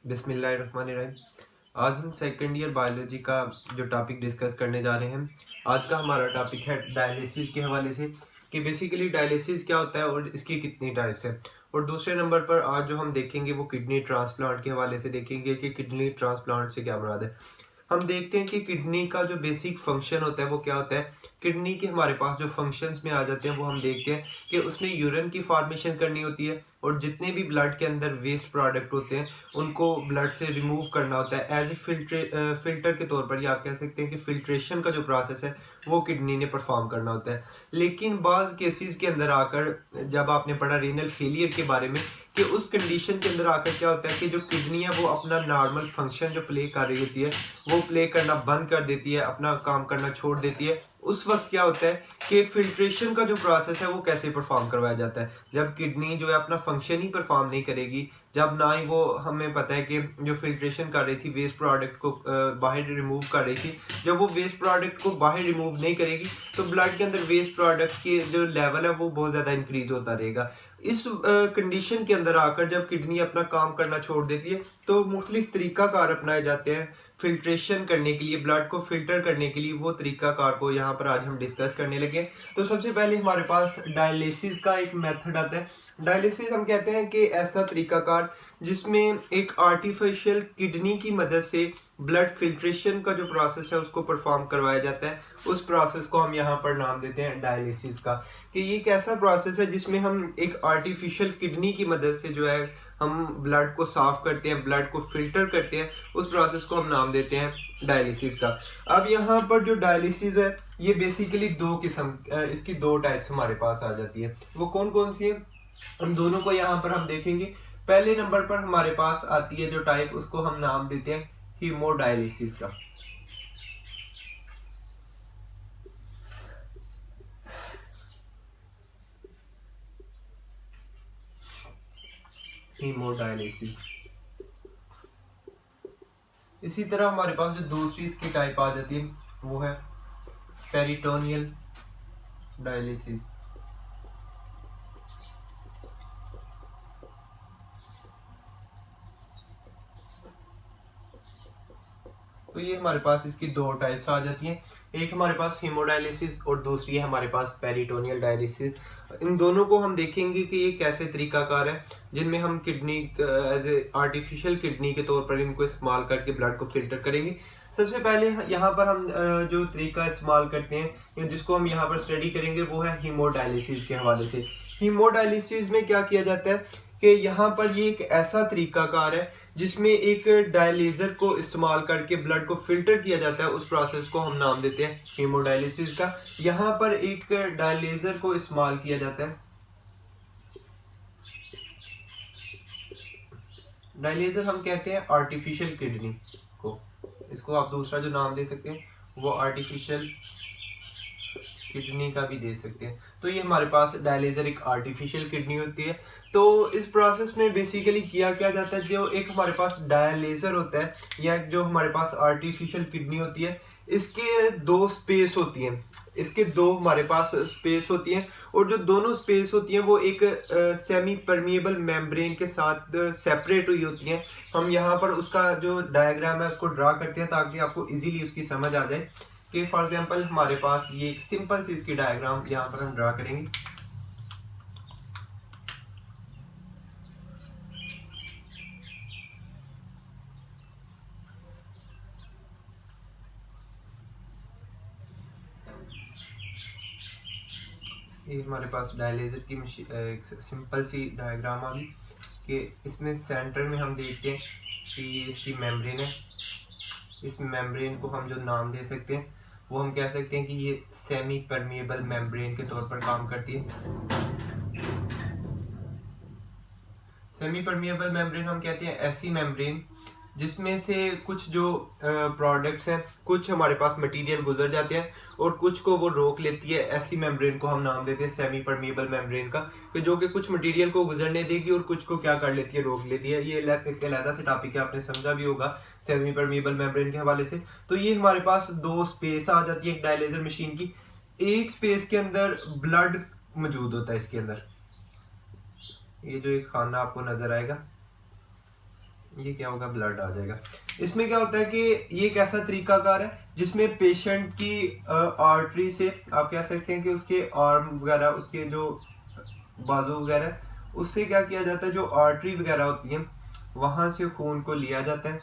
बिस्मिल्लाहिर्रहमानिर्रहीम। आज हम सेकंड ईयर बायोलॉजी का जो टॉपिक डिस्कस करने जा रहे हैं। आज का हमारा टॉपिक है डायलिसिस के हवाले से कि बेसिकली डायलिसिस क्या होता है और इसकी कितनी टाइप्स है। और दूसरे नंबर पर आज जो हम देखेंगे वो किडनी ट्रांसप्लांट के हवाले से देखेंगे कि किडनी ट्रांसप्लांट से क्या मुराद है। हम देखते हैं कि किडनी का जो बेसिक फंक्शन होता है वो क्या होता है। किडनी के हमारे पास जो फंक्शंस में आ जाते हैं वो हम देखते हैं कि उसने यूरिन की फॉर्मेशन करनी होती है और जितने भी ब्लड के अंदर वेस्ट प्रोडक्ट होते हैं उनको ब्लड से रिमूव करना होता है एज ए फिल्टर के तौर पर, या आप कह सकते हैं कि फिल्ट्रेशन का जो प्रोसेस है वो किडनी ने परफॉर्म करना होता है। लेकिन बाज़ केसेस के अंदर आकर जब आपने पढ़ा रीनल फेलियर के बारे में कि उस कंडीशन के अंदर आकर क्या होता है कि जो किडनी है वो अपना नॉर्मल फंक्शन जो प्ले कर रही होती है वो प्ले करना बंद कर देती है, अपना काम करना छोड़ देती है। उस वक्त क्या होता है कि फिल्ट्रेशन का जो प्रोसेस है वो कैसे परफॉर्म करवाया जाता है। जब किडनी जो है अपना फंक्शन ही परफॉर्म नहीं करेगी, जब ना ही वो, हमें पता है कि जो फिल्ट्रेशन कर रही थी वेस्ट प्रोडक्ट को बाहर रिमूव कर रही थी, जब वो वेस्ट प्रोडक्ट को बाहर रिमूव नहीं करेगी तो ब्लड के अंदर वेस्ट प्रोडक्ट की जो लेवल है वो बहुत ज़्यादा इंक्रीज होता रहेगा। इस कंडीशन के अंदर आकर जब किडनी अपना काम करना छोड़ देती है तो मुख्तलिफ तरीक़ाकार अपनाए जाते हैं फिल्ट्रेशन करने के लिए, ब्लड को फिल्टर करने के लिए। वो तरीक़ाकार को यहाँ पर आज हम डिस्कस करने लगे। तो सबसे पहले हमारे पास डायलिसिस का एक मेथड आता है। डायलिसिस हम कहते हैं कि ऐसा तरीक़ाकार जिसमें एक आर्टिफिशियल किडनी की मदद से ब्लड फिल्ट्रेशन का जो प्रोसेस है उसको परफॉर्म करवाया जाता है। उस प्रोसेस को हम यहाँ पर नाम देते हैं डायलिसिस का, कि ये एक ऐसा प्रोसेस है जिसमें हम एक आर्टिफिशियल किडनी की मदद से जो है हम ब्लड को साफ करते हैं, ब्लड को फिल्टर करते हैं। उस प्रोसेस को हम नाम देते हैं डायलिसिस का। अब यहाँ पर जो डायलिसिस है ये बेसिकली दो किस्म, इसकी दो टाइप्स हमारे पास आ जाती है। वो कौन कौन सी है हम दोनों को यहाँ पर हम देखेंगे। पहले नंबर पर हमारे पास आती है जो टाइप, उसको हम नाम देते हैं हीमोडायलिसिस का। हीमोडायलिसिस। इसी तरह हमारे पास जो दूसरी इसकी टाइप आ जाती है वो है पेरिटोनियल डायलिसिस। तो ये हमारे पास इसकी दो टाइप्स आ जाती हैं। एक हमारे पास हीमोडायलिसिस और दूसरी है हमारे पास पेरिटोनियल डायलिसिस। इन दोनों को हम देखेंगे कि ये कैसे तरीकाकार है जिनमें हम kidney as a artificial kidney के तौर पर इनको इस्तेमाल करके ब्लड को फिल्टर करेंगे। सबसे पहले यहाँ पर हम जो तरीका इस्तेमाल करते हैं जिसको हम यहाँ पर स्टडी करेंगे वो है हीमोडायलिसिस के हवाले से। हीमोडायलिसिस में क्या किया जाता है कि यहाँ पर ये एक ऐसा तरीकाकार है जिसमें एक डायलेजर को इस्तेमाल करके ब्लड को फिल्टर किया जाता है। उस प्रोसेस को हम नाम देते हैं हीमोडायलिसिस का। यहाँ पर एक डायलेजर को इस्तेमाल किया जाता है। डायलेजर हम कहते हैं आर्टिफिशियल किडनी को, इसको आप दूसरा जो नाम दे सकते हैं वो आर्टिफिशियल किडनी का भी दे सकते हैं। तो ये हमारे पास डायलेजर एक आर्टिफिशियल किडनी होती है। तो इस प्रोसेस में बेसिकली किया क्या जाता है, जो एक हमारे पास डायलेजर होता है या जो हमारे पास आर्टिफिशियल किडनी होती है, इसके दो स्पेस होती हैं। इसके दो हमारे पास स्पेस होती हैं और जो दोनों स्पेस होती हैं वो एक सेमी परमिएबल मेम्ब्रेन के साथ सेपरेट हुई होती हैं। हम यहाँ पर उसका जो डायग्राम है उसको ड्रा करते हैं ताकि आपको इजीली उसकी समझ आ जाए। कि फॉर एग्जांपल हमारे पास ये एक सिंपल सी इसकी डायग्राम यहाँ पर हम ड्रा करेंगे। ये हमारे पास डायलेजर की एक सिंपल सी डायग्राम आ गई कि इसमें सेंटर में हम देखते हैं कि ये इसकी मेम्ब्रेन है। इस मेम्ब्रेन को हम जो नाम दे सकते हैं वो हम कह सकते हैं कि ये सेमी परमिएबल मेम्ब्रेन के तौर पर काम करती है। सेमी परमिएबल मेम्ब्रेन हम कहते हैं ऐसी मेम्ब्रेन जिसमें से कुछ जो प्रोडक्ट्स हैं, कुछ हमारे पास मटेरियल गुजर जाते हैं और कुछ को वो रोक लेती है। ऐसी मेम्ब्रेन को हम नाम देते हैं सेमी परमिएबल मेम्ब्रेन का, कि जो कि कुछ मटेरियल को गुजरने देगी और कुछ को क्या कर लेती है, रोक लेती है। ये एक अलग से टॉपिक है, आपने समझा भी होगा सेमी परमिएबल मेम्ब्रेन के हवाले से। तो ये हमारे पास दो स्पेस आ जाती है एक डायलेजर मशीन की। एक स्पेस के अंदर ब्लड मौजूद होता है, इसके अंदर ये जो एक खाना आपको नजर आएगा ये क्या होगा, ब्लड आ जाएगा। इसमें क्या होता है कि ये एक ऐसा तरीकाकार है जिसमें पेशेंट की आर्टरी से, आप कह सकते हैं कि उसके आर्म वगैरह, उसके जो बाजू वगैरह, उससे क्या किया जाता है, जो आर्टरी वगैरह होती है वहाँ से खून को लिया जाता है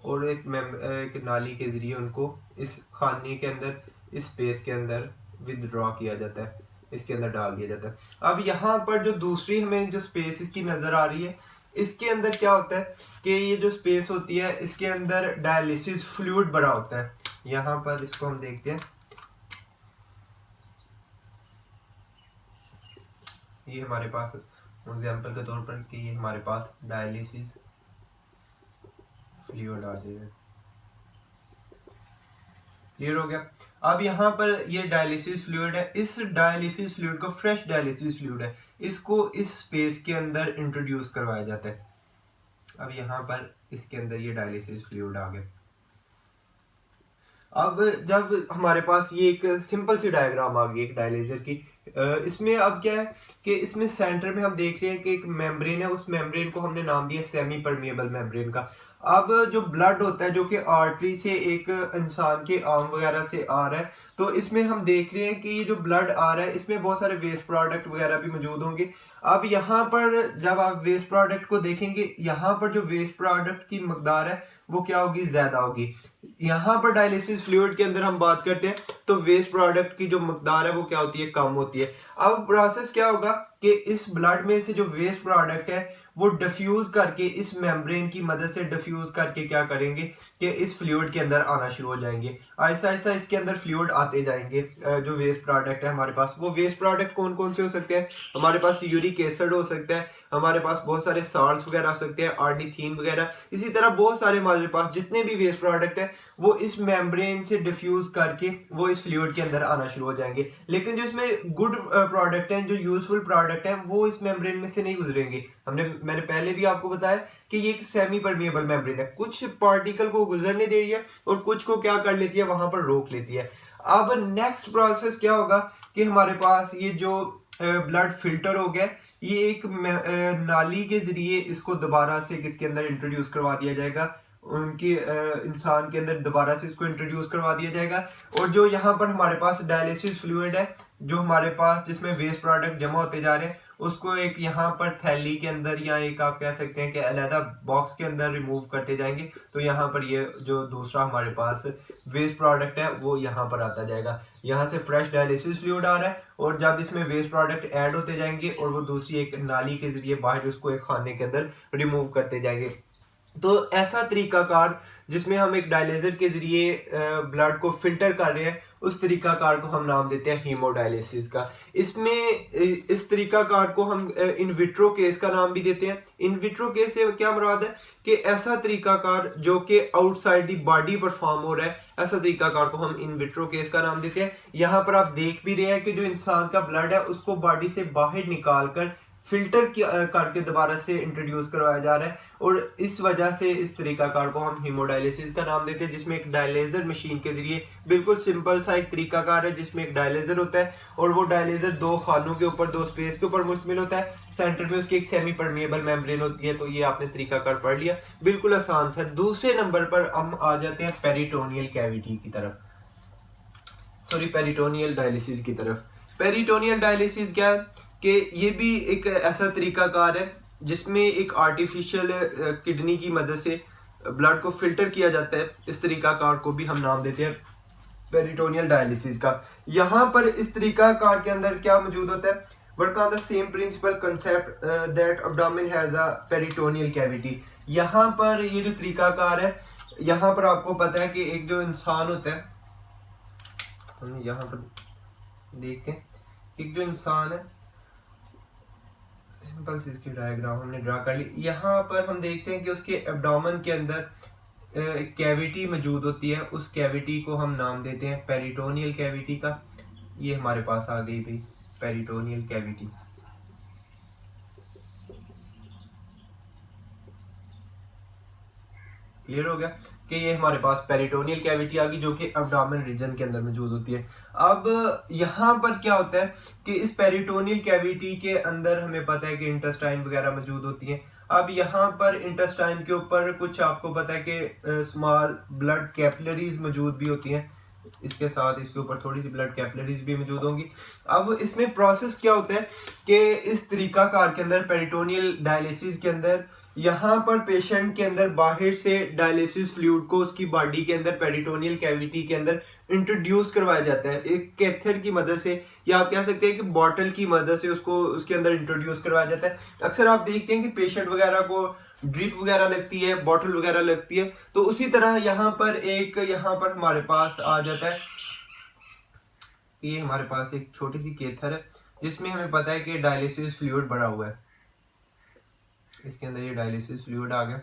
और एक नाली के जरिए उनको इस खाने के अंदर, इस स्पेस के अंदर विदड्रॉ किया जाता है, इसके अंदर डाल दिया जाता है। अब यहाँ पर जो दूसरी हमें जो स्पेस इसकी नज़र आ रही है, इसके अंदर क्या होता है कि ये जो स्पेस होती है इसके अंदर डायलिसिस फ्लूइड भरा होता है। यहाँ पर इसको हम देखते हैं, ये हमारे पास एग्जांपल के तौर पर कि ये हमारे पास डायलिसिस फ्लूइड आ जाएगा। क्लियर हो गया। अब यहाँ पर ये डायलिसिस फ्लूइड है, इस डायलिसिस फ्लूइड को, फ्रेश डायलिसिस फ्लूइड है, इसको इस स्पेस के अंदर इंट्रोड्यूस करवाया जाता है। अब यहाँ पर इसके अंदर ये डायलिसिस फ्लूइड आ गया। अब जब हमारे पास ये एक सिंपल सी डायग्राम आ गई एक डायलिसिस की, इसमें अब क्या है कि इसमें सेंटर में हम देख रहे हैं कि एक मेम्ब्रेन है, उस मेम्ब्रेन को हमने नाम दिया सेमी परमिएबल मेम्ब्रेन का। अब जो ब्लड होता है जो कि आर्टरी से एक इंसान के आर्म वगैरह से आ रहा है, तो इसमें हम देख रहे हैं कि ये जो ब्लड आ रहा है इसमें बहुत सारे वेस्ट प्रोडक्ट वगैरह भी मौजूद होंगे। अब यहाँ पर जब आप वेस्ट प्रोडक्ट को देखेंगे, यहाँ पर जो वेस्ट प्रोडक्ट की मकदार है वो क्या होगी, ज्यादा होगी। यहाँ पर डायलिसिस फ्लूइड के अंदर हम बात करते हैं तो वेस्ट प्रोडक्ट की जो मकदार है वो क्या होती है, कम होती है। अब प्रोसेस क्या होगा कि इस ब्लड में से जो वेस्ट प्रोडक्ट है वो डिफ्यूज करके, इस मेम्ब्रेन की मदद से डिफ्यूज करके क्या करेंगे कि इस फ्लूइड के अंदर आना शुरू हो जाएंगे। ऐसा ऐसा इसके अंदर फ्लूइड आते जाएंगे। जो वेस्ट प्रोडक्ट है हमारे पास, वो वेस्ट प्रोडक्ट कौन कौन से हो सकते हैं, हमारे पास यूरिक एसिड हो सकता है, हमारे पास बहुत सारे साल्ट्स वगैरह हो सकते हैं, ऑर्निथीन वगैरह, इसी तरह बहुत सारे हमारे पास जितने भी वेस्ट प्रोडक्ट है वो इस मेम्ब्रेन से डिफ्यूज करके वो इस फ्लूइड के अंदर आना शुरू हो जाएंगे। लेकिन जो इसमें गुड प्रोडक्ट हैं, जो यूजफुल प्रोडक्ट हैं, वो इस मेम्ब्रेन में से नहीं गुजरेंगे। मैंने पहले भी आपको बताया कि ये एक सेमी परमिएबल मेम्ब्रेन है, कुछ पार्टिकल को गुजरने दे रही है और कुछ को क्या कर लेती है, वहां पर रोक लेती है। अब नेक्स्ट प्रोसेस क्या होगा कि हमारे पास ये जो ब्लड फिल्टर हो गया, ये एक नाली के जरिए इसको दोबारा से किसके अंदर इंट्रोड्यूस करवा दिया जाएगा, उनके इंसान के अंदर दोबारा से इसको इंट्रोड्यूस करवा दिया जाएगा। और जो यहाँ पर हमारे पास डायलिसिस फ्लूइड है, जो हमारे पास जिसमें वेस्ट प्रोडक्ट जमा होते जा रहे हैं, उसको एक यहाँ पर थैली के अंदर या एक आप कह सकते हैं कि अलहदा बॉक्स के अंदर रिमूव करते जाएंगे। तो यहाँ पर ये जो दूसरा हमारे पास वेस्ट प्रोडक्ट है वो यहाँ पर आता जाएगा। यहाँ से फ्रेश डायलिसिस फ्लूइड आ रहा है और जब इसमें वेस्ट प्रोडक्ट ऐड होते जाएंगे और वो दूसरी एक नाली के जरिए बाहर उसको एक खाने के अंदर रिमूव करते जाएंगे। तो ऐसा तरीकाकार जिसमें हम एक डायलिसिस के जरिए ब्लड को फिल्टर कर रहे हैं, उस तरीकाकार को हम नाम देते हैं हीमोडायलिसिस का। इसमें इस तरीकाकार को हम इन विट्रो केस का नाम भी देते हैं। इन विट्रो केस से क्या मुराद है कि ऐसा तरीकाकार जो कि आउटसाइड दी बॉडी परफॉर्म हो रहा है, ऐसा तरीकाकार को हम इन विट्रो केस का नाम देते हैं। यहाँ पर आप देख भी रहे हैं कि जो इंसान का ब्लड है उसको बॉडी से बाहर निकाल कर फिल्टर करके दोबारा से इंट्रोड्यूस करवाया जा रहा है और इस वजह से इस तरीकाकार को हम हीमोडायलिसिस का नाम देते हैं, जिसमें एक डायलिसिस मशीन के जरिए, बिल्कुल सिंपल सा एक तरीकाकार है जिसमें एक डायलिसिस होता है और वो डायलिसिस दो खानों के ऊपर, दो स्पेस के ऊपर मुश्तमिल होता है। सेंटर में उसकी एक सेमी परमिएबल मेम्ब्रेन होती है। तो ये आपने तरीकाकार पढ़ लिया, बिल्कुल आसान सा। दूसरे नंबर पर हम आ जाते हैं पेरिटोनियल कैविटी की तरफ, सॉरी पेरिटोनियल डायलिसिस की तरफ। पेरिटोनियल डायलिसिस क्या है कि ये भी एक ऐसा तरीकाकार है जिसमें एक आर्टिफिशियल किडनी की मदद से ब्लड को फिल्टर किया जाता है। इस तरीकाकार को भी हम नाम देते हैं पेरिटोनियल डायलिसिस का। यहाँ पर इस तरीकाकार के अंदर क्या मौजूद होता है, work on the same principle concept that abdomen has a peritoneal cavity. यहाँ पर ये जो तरीकाकार है, यहाँ पर आपको पता है कि एक जो इंसान होता है, हम यहाँ पर देखते हैं कि एक जो इंसान है, सिंपल सी इसकी डायग्राम हमने ड्रा कर ली। यहाँ पर हम देखते हैं कि उसके एब्डोमेन के अंदर एक कैविटी मौजूद होती है, उस कैविटी को हम नाम देते हैं पेरिटोनियल कैविटी का। ये हमारे पास आ गई भाई पेरिटोनियल कैविटी। क्लियर हो गया कि ये हमारे पास पेरिटोनियल कैविटी आ गई जो कि एब्डोमेन रीजन के अंदर मौजूद होती है। अब यहाँ पर क्या होता है कि इस पेरिटोनियल कैविटी के अंदर हमें पता है कि इंटेस्टाइन वगैरह मौजूद होती हैं। अब यहाँ पर इंटेस्टाइन के ऊपर कुछ आपको पता है कि स्मॉल ब्लड कैपिलरीज मौजूद भी होती हैं, इसके साथ इसके ऊपर थोड़ी सी ब्लड कैपिलरीज भी मौजूद होंगी। अब इसमें प्रोसेस क्या होता है कि इस तरीकाकार के अंदर पेरिटोनियल डायलिसिस के अंदर यहाँ पर पेशेंट के अंदर बाहर से डायलिसिस फ्लूइड को उसकी बॉडी के अंदर पेरिटोनियल कैविटी के अंदर इंट्रोड्यूस करवाया जाता है एक कैथेटर की मदद से, या आप कह सकते हैं कि बॉटल की मदद से उसको उसके अंदर इंट्रोड्यूस करवाया जाता है। अक्सर आप देखते हैं कि पेशेंट वगैरह को ड्रिप वगैरह लगती है, बॉटल वगैरह लगती है, तो उसी तरह यहाँ पर हमारे पास आ जाता है। ये हमारे पास एक छोटी सी कैथेटर है जिसमें हमें पता है कि डायलिसिस फ्लूइड भरा हुआ है, इसके अंदर ये डायलिसिस फ्लूइड आ गया।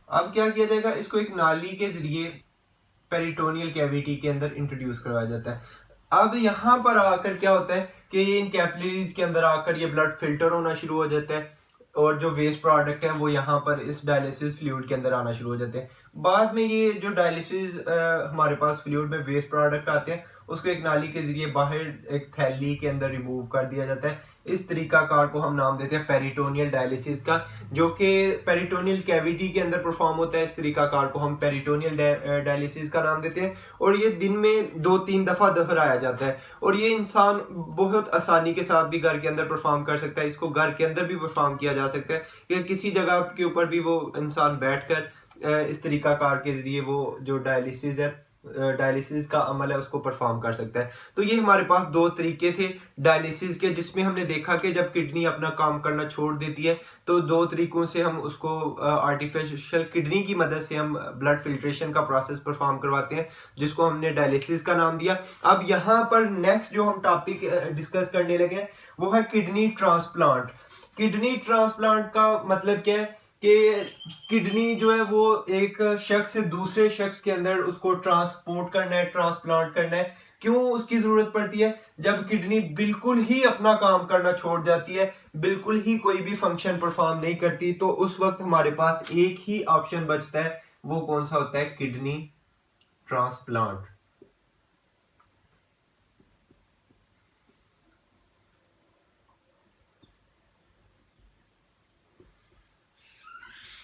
अब क्या किया जाएगा, इसको एक नाली के जरिए पेरिटोनियल कैविटी के अंदर इंट्रोड्यूस करवाया जाता है। अब यहाँ पर आकर क्या होता है कि ये इन कैपिलरीज के अंदर आकर ये ब्लड फिल्टर होना शुरू हो जाता है और जो वेस्ट प्रोडक्ट है वो यहाँ पर इस डायलिसिस फ्लूइड के अंदर आना शुरू हो जाते हैं। बाद में ये जो डायलिसिस हमारे पास फ्लूइड में वेस्ट प्रोडक्ट आते हैं उसको एक नाली के जरिए बाहर एक थैली के अंदर रिमूव कर दिया जाता है। इस तरीकाकार को हम नाम देते हैं पेरिटोनियल डायलिसिस का, जो कि पेरिटोनियल कैविटी के अंदर परफॉर्म होता है। इस तरीकाकार को हम पेरिटोनियल डायलिसिस का नाम देते हैं और ये दिन में 2-3 दफा दोहराया जाता है और ये इंसान बहुत आसानी के साथ भी घर के अंदर परफॉर्म कर सकता है। इसको घर के अंदर भी परफॉर्म किया जा सकता है कि किसी जगह के ऊपर भी वो इंसान बैठकर इस तरीकाकार के जरिए वो जो डायलिसिस का अमल है उसको परफॉर्म कर सकता है। तो ये हमारे पास 2 तरीके थे डायलिसिस के, जिसमें हमने देखा कि जब किडनी अपना काम करना छोड़ देती है तो 2 तरीकों से हम उसको आर्टिफिशियल किडनी की मदद से हम ब्लड फिल्ट्रेशन का प्रोसेस परफॉर्म करवाते हैं, जिसको हमने डायलिसिस का नाम दिया। अब यहाँ पर नेक्स्ट जो हम टॉपिक डिस्कस करने लगे वो है किडनी ट्रांसप्लांट। किडनी ट्रांसप्लांट का मतलब क्या है कि किडनी जो है वो एक शख्स से दूसरे शख्स के अंदर उसको ट्रांसपोर्ट करना है, ट्रांसप्लांट करना है। क्यों उसकी जरूरत पड़ती है? जब किडनी बिल्कुल ही अपना काम करना छोड़ जाती है, बिल्कुल ही कोई भी फंक्शन परफॉर्म नहीं करती, तो उस वक्त हमारे पास एक ही ऑप्शन बचता है। वो कौन सा होता है? Kidney transplant.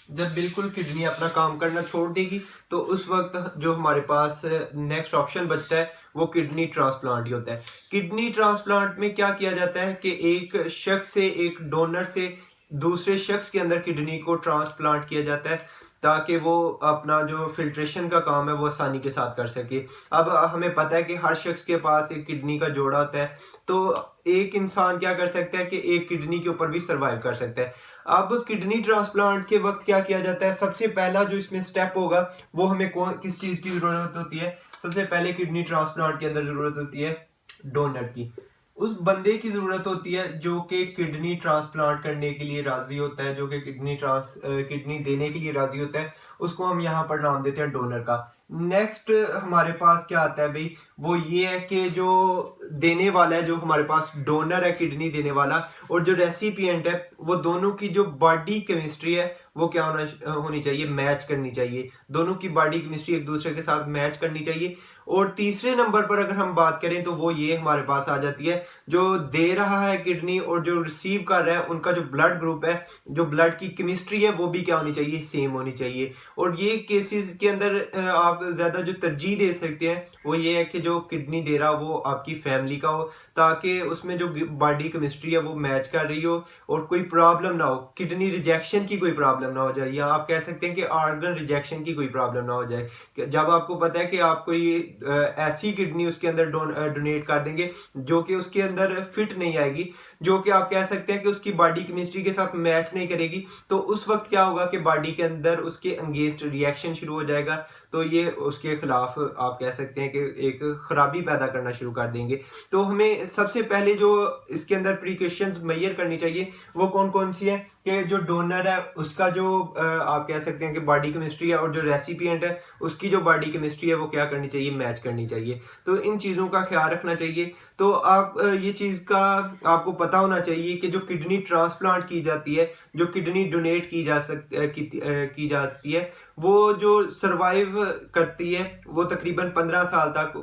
जब बिल्कुल किडनी अपना काम करना छोड़ देगी तो उस वक्त जो हमारे पास नेक्स्ट ऑप्शन बचता है वो किडनी ट्रांसप्लांट ही होता है। किडनी ट्रांसप्लांट में क्या किया जाता है कि एक शख्स से, एक डोनर से दूसरे शख्स के अंदर किडनी को ट्रांसप्लांट किया जाता है ताकि वो अपना जो फिल्ट्रेशन का काम है वो आसानी के साथ कर सके। अब हमें पता है कि हर शख्स के पास एक किडनी का जोड़ा होता है, तो एक इंसान क्या कर सकता है कि एक किडनी के ऊपर भी सर्वाइव कर सकता है। अब किडनी ट्रांसप्लांट के वक्त क्या किया जाता है? सबसे पहला जो इसमें स्टेप होगा वो हमें किस चीज की जरूरत होती है? सबसे पहले किडनी ट्रांसप्लांट के अंदर जरूरत होती है डोनर की। उस बंदे की जरूरत होती है जो कि किडनी ट्रांसप्लांट करने के लिए राजी होता है, जो कि किडनी देने के लिए राजी होता है, उसको हम यहाँ पर नाम देते हैं डोनर का। नेक्स्ट हमारे पास क्या आता है भाई? वो ये है कि जो देने वाला है, जो हमारे पास डोनर है किडनी देने वाला, और जो रेसिपिएंट है, वो दोनों की जो बॉडी केमिस्ट्री है वो क्या होनी चाहिए? मैच करनी चाहिए। दोनों की बॉडी केमिस्ट्री एक दूसरे के साथ मैच करनी चाहिए। और तीसरे नंबर पर अगर हम बात करें तो वो ये हमारे पास आ जाती है, जो दे रहा है किडनी और जो रिसीव कर रहा है उनका जो ब्लड ग्रुप है, जो ब्लड की केमिस्ट्री है, वो भी क्या होनी चाहिए? सेम होनी चाहिए। और ये केसेस के अंदर आप ज्यादा जो तरजीह दे सकते हैं वो ये है कि जो किडनी दे रहा वो आपकी फैमिली का हो, ताकि उसमें जो बॉडी केमिस्ट्री है वो मैच कर रही हो और कोई प्रॉब्लम ना हो, किडनी रिजेक्शन की कोई प्रॉब्लम ना हो जाए, या आप कह सकते हैं कि ऑर्गन रिजेक्शन की कोई प्रॉब्लम ना हो जाए। जब आपको पता है कि आप कोई ऐसी किडनी उसके अंदर डोनेट कर देंगे जो कि उसके अंदर फिट नहीं आएगी, जो कि आप कह सकते हैं कि उसकी बॉडी केमिस्ट्री के साथ मैच नहीं करेगी, तो उस वक्त क्या होगा कि बॉडी के अंदर उसके अगेंस्ट रिएक्शन शुरू हो जाएगा। तो ये उसके खिलाफ आप कह सकते हैं कि एक खराबी पैदा करना शुरू कर देंगे। तो हमें सबसे पहले जो इसके अंदर प्रिकॉशंस मेजर करनी चाहिए वो कौन कौन सी है? कि जो डोनर है उसका जो आप कह सकते हैं कि बॉडी केमिस्ट्री है, और जो रेसिपिएंट है उसकी जो बॉडी केमिस्ट्री है वो क्या करनी चाहिए? मैच करनी चाहिए। तो इन चीज़ों का ख्याल रखना चाहिए। तो आप ये चीज़ का आपको पता होना चाहिए कि जो किडनी ट्रांसप्लांट की जाती है, जो किडनी डोनेट की जाती है, वो जो सरवाइव करती है वो तकरीबन 15 साल तक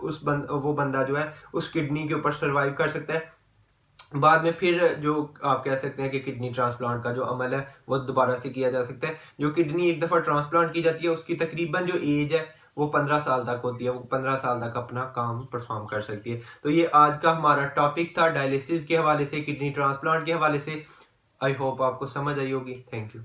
वो बंदा जो है उस किडनी के ऊपर सरवाइव कर सकता है। बाद में फिर जो आप कह सकते हैं कि किडनी ट्रांसप्लांट का जो अमल है वो दोबारा से किया जा सकता है। जो किडनी एक दफ़ा ट्रांसप्लांट की जाती है उसकी तकरीबन जो एज है वो 15 साल तक होती है, वो 15 साल तक अपना काम परफॉर्म कर सकती है। तो ये आज का हमारा टॉपिक था डायलिसिस के हवाले से, किडनी ट्रांसप्लांट के हवाले से। आई होप आपको समझ आई होगी। Thank you.